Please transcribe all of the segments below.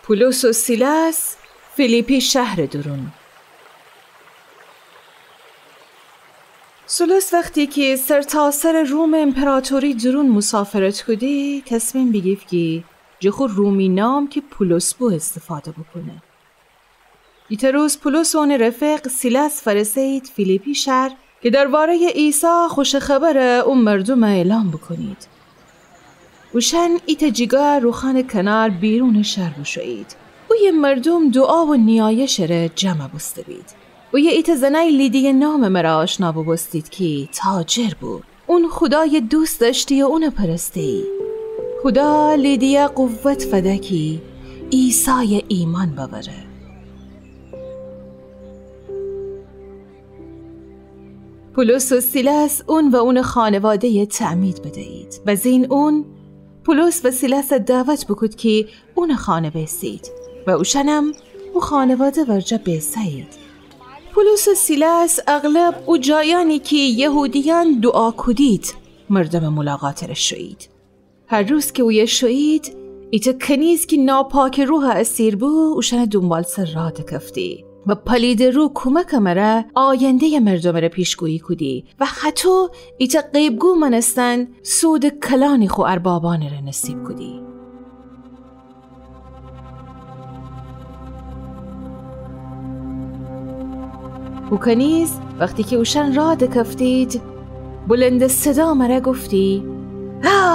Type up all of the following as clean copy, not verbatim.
پولس و سیلاس فیلیپی شهر درون. سولوس وقتی که سرتاسر روم امپراتوری درون مسافرت کدی تصمیم بگیف که جخور رومی نام که پولس بو استفاده بکنه. ایت روز پولس و اون رفیق سیلاس فرستید فیلیپی شهر که درباره عیسی خوش خبر اون مردم اعلام بکنید. وشن ایت جیگاه روخان کنار بیرون شهر بشوید. و یه مردم دعا و نیایش را جمع بسته بید. و یه ایت زنای لیدی نام مرا آشنا بستید که تاجر بود. اون خدای دوست داشتی و اون پرستی. خدا لیدی قوت فدکی عیسی ایمان ببره. پولس و سیلاس اون و اون خانواده تعمید بدهید. بزین اون پولس و سیلاس دعوت بکد که اون خانه بسید و اوشنم او خانواده ورجا بسید. پولس و سیلاس اغلب او جایانی که یهودیان دعا کدید مردم ملاقات را شوید. هر روز که اوی شوید ایتا کنیز که ناپاک روح اسیر بو اوشن دنبال سر را دکفتی و پلید رو کمک مره آینده مردم را پیشگویی کدی و حتی ایتا قیبگو منستن سود کلانی خو اربابان را نصیب کدی. او کنیز وقتی که اوشن را دکفتید بلند صدا مره گفتی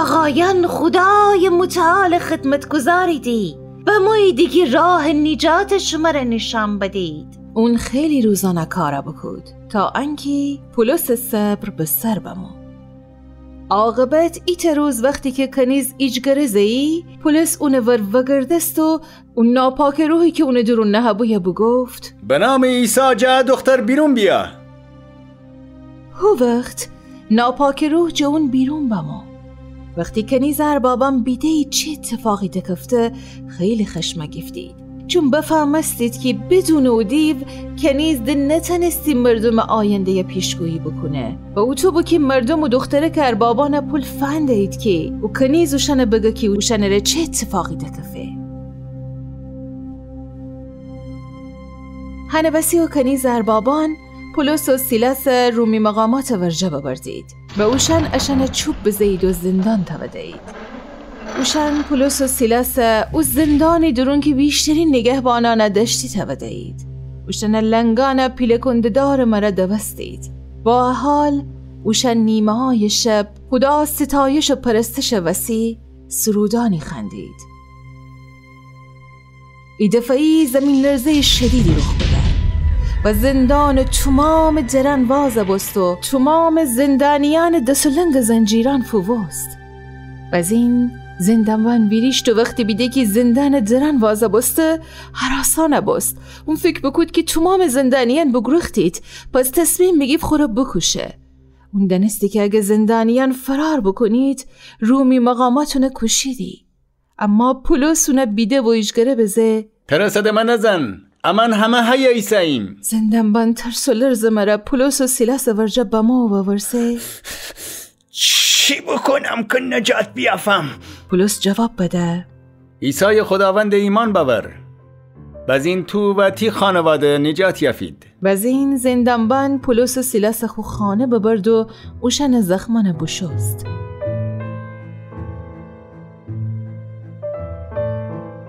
آقایان خدای متعال خدمت گذاریدی و موی دیگه راه نجات شما را نشان بدید. اون خیلی روزانه کارا بکود تا انکی پولس صبر به سر بمو. عاقبت ایت روز وقتی که کنیز ایجگره زی پولس اون ور وگردست و اون ناپاک روحی که اون درون نهبویه بگفت به نام عیسی جا دختر بیرون بیا. هو وقت ناپاک روح جا اون بیرون بمو. وقتی کنیز اربابم بیده چه اتفاقی دکفته خیلی خشمه گفتید چون بفهمستید که بدون او دیو کنیز ده نتنستی مردم آینده پیشگویی بکنه و او تو که مردم و دختره که اربابان پول فنده اید که و کنیز اوشنه بگه که اوشنه ره چه اتفاقی دکفه. هنوسی و کنیز اربابان پولس و سیلاس رومی مقامات ورجه ببردید و اوشن اشن چوب بزید و زندان تودهید. اوشن پولس و سیلاس او زندانی درون که بیشترین نگهبانان دشتی تودهید. اوشن لنگان پیلکنددار مرا دوستید. با حال اوشن نیمه های شب خدا ستایش و پرستش وسیع سرودانی خندید. ای دفعی زمین لرزه شدیدی رخ بده و زندان تمام درن واز بست و تمام زندانیان دسلنگ زنجیران فوست. و از این زندانوان بیریشت و وقتی بیده که زندان درن واز بسته هراسانه بست. اون فکر بکود که تمام زندانیان بگرختید پس تصمیم بگیف خورا بکشه. اون دنستی که اگه زندانیان فرار بکنید رومی مقاماتونه کشیدی. اما پولسونه بیده و ایشگره بزه ترسد من نزن امان همه های ایساییم. زندانبان ترس و لرز مره پولس و سیلاس ورجا بما و ورسه چی بکنم که نجات بیافم؟ پولس جواب بده عیسی خداوند ایمان باور باز این تو و تی خانواده نجات یافید. باز این زندانبان پولس و سیلاس خو خانه ببرد و اوشن زخمان بشست.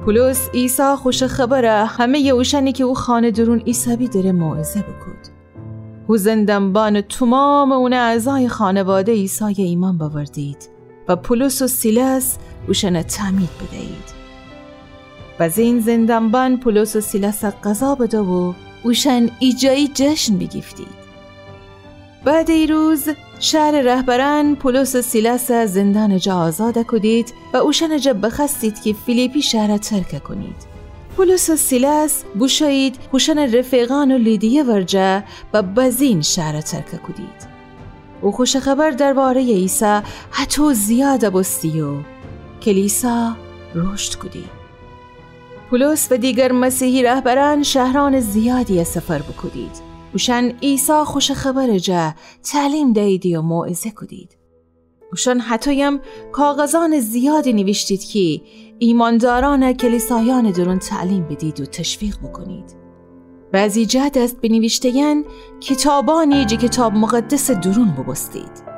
پولس عیسی خوش خبره همه اوشنی که او خانه درون عیسی داره موعظه بکود. او زندانبان تمام اون اعضای خانواده عیسی ایمان باوردید و پولس و سیلاس اوشن تعمید بدهید. باز این زندانبان پولس و سیلاس قضا بده و اوشن ایجایی جشن بگیفتید. بعد ای روز شهر رهبران پولس و سیلاس زندان جا آزاده کدید و اوشن جا بخستید که فیلیپی شهر ترک کنید. پولس و سیلاس بوشایید خوشن رفیقان و لیدیه ورجه و بزین شهر ترک کدید. او خوش خبر درباره عیسی حتی زیاده بستی و کلیسا رشد کدی. پولس و دیگر مسیحی رهبران شهران زیادی سفر بکدید. اوشن عیسی خوش خبر جا تعلیم دهیدی و موعظه کدید. اوشن حتیم کاغذان زیادی نوشتید که ایمانداران کلیسایان درون تعلیم بدید و تشویق بکنید. بعضی جهت است بنویشتگن کتابانی جه کتاب مقدس درون ببستید.